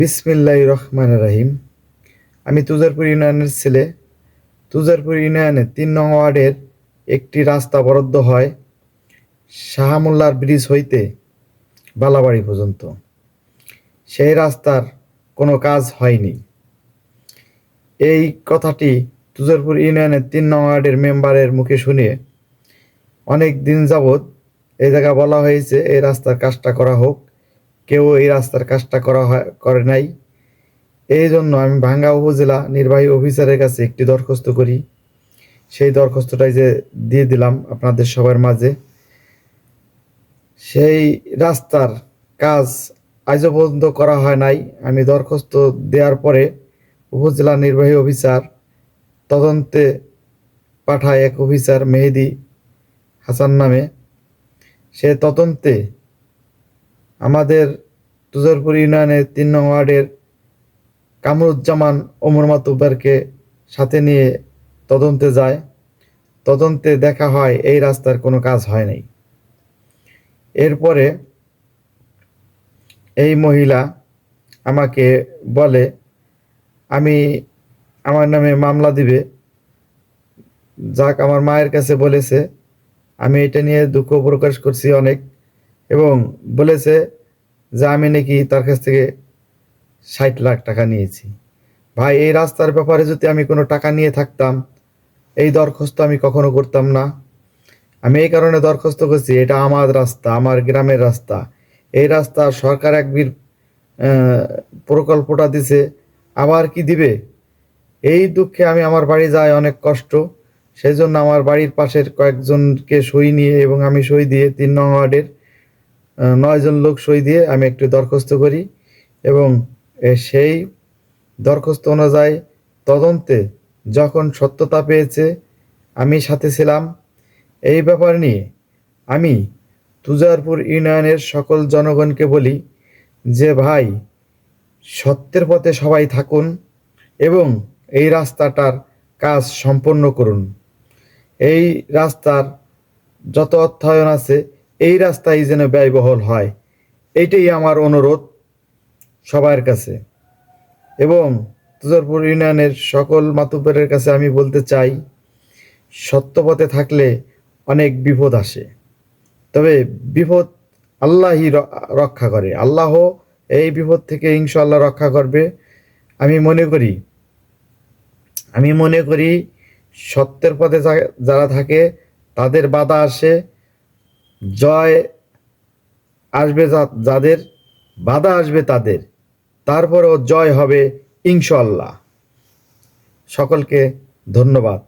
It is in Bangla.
বিসমিল্লাহির রহমানির রহিম। আমি তুজারপুর ইউনিয়নের ছেলে। তুজারপুর ইউনিয়নের ৩ নং ওয়ার্ডের একটি রাস্তা বরাদ্দ হয় শাহমোল্লার ব্রিজ হইতে বালাবাড়ি পর্যন্ত। সেই রাস্তার কোনো কাজ হয়নি। এই কথাটি তুজারপুর ইউনিয়নের ৩ নং ওয়ার্ডের মেম্বারের মুখে শুনে অনেক দিন যাবৎ এই জায়গা বলা হয়েছে এই রাস্তার কাজটা করা হোক। কেউ এই রাস্তার কাজটা করে নাই। এই জন্য আমি ভাঙ্গা উপজেলা নির্বাহী অফিসারের কাছে একটি দরখাস্ত করি। সেই দরখাস্তটাই যে দিয়ে দিলাম আপনাদের সবার মাঝে। সেই রাস্তার কাজ আজও পর্যন্ত করা হয় নাই। আমি দরখাস্ত দেওয়ার পরে উপজেলা নির্বাহী অফিসার তদন্তে পাঠায় এক অফিসার মেহেদি হাসান নামে। সে তদন্তে আমাদের তুজারপুর ইউনিয়নের ৩ নং ওয়ার্ডের কামরুজ্জামান ওমর মাতুব্বরকে সাথে নিয়ে তদন্তে যায়। তদন্তে দেখা হয় এই রাস্তার কোনো কাজ হয় নাই। এরপরে এই মহিলা আমাকে বলে আমার নামে মামলা দিবে। যাক, আমার মায়ের কাছে বলেছে। আমি এটা নিয়ে দুঃখ প্রকাশ করছি অনেক, এবং বলেছে যে আমি নাকি তার কাছ থেকে ৬০ লাখ টাকা নিয়েছি। ভাই, এই রাস্তার ব্যাপারে যদি আমি কোনো টাকা নিয়ে থাকতাম এই দরখাস্ত আমি কখনো করতাম না। আমি এই কারণে দরখাস্ত করছি, এটা আমার রাস্তা, আমার গ্রামের রাস্তা। এই রাস্তা সরকার একবির প্রকল্পটা দিছে, আবার কি দিবে? এই দুঃখে আমি আমার বাড়ি যাই অনেক কষ্ট। সেই জন্য আমার বাড়ির পাশের কয়েকজনকে সই নিয়ে এবং আমি সই দিয়ে ৩ নং ওয়ার্ডের ৯ জন লোক সই দিয়ে আমি একটি দরখাস্ত করি, এবং সেই দরখাস্ত অনুযায়ী তদন্তে যখন সত্যতা পেয়েছে আমি সাথে ছিলাম। এই ব্যাপার নিয়ে আমি তুজারপুর ইউনিয়নের সকল জনগণকে বলি যে ভাই, সত্যের পথে সবাই থাকুন এবং এই রাস্তাটার কাজ সম্পন্ন করুন। এই রাস্তার যত অর্থায়ন আছে এই রাস্তায় যেন ব্যয়বহুল হয়, এইটাই আমার অনুরোধ সবার কাছে। এবং তুজারপুর ইউনিয়নের সকল মাতুব্বরের কাছে আমি বলতে চাই, সত্য পথে থাকলে অনেক বিপদ আসে, তবে বিপদ আল্লাহই রক্ষা করে। আল্লাহ এই বিপদ থেকে ইনশাআল্লাহ রক্ষা করবে। আমি মনে করি সত্যের পথে যারা থাকে তাদের বাধা আসে, জয় আসবে যাদের, বাধা আসবে তাদের, তারপরেও জয় হবে ইনশাআল্লাহ। সকলকে ধন্যবাদ।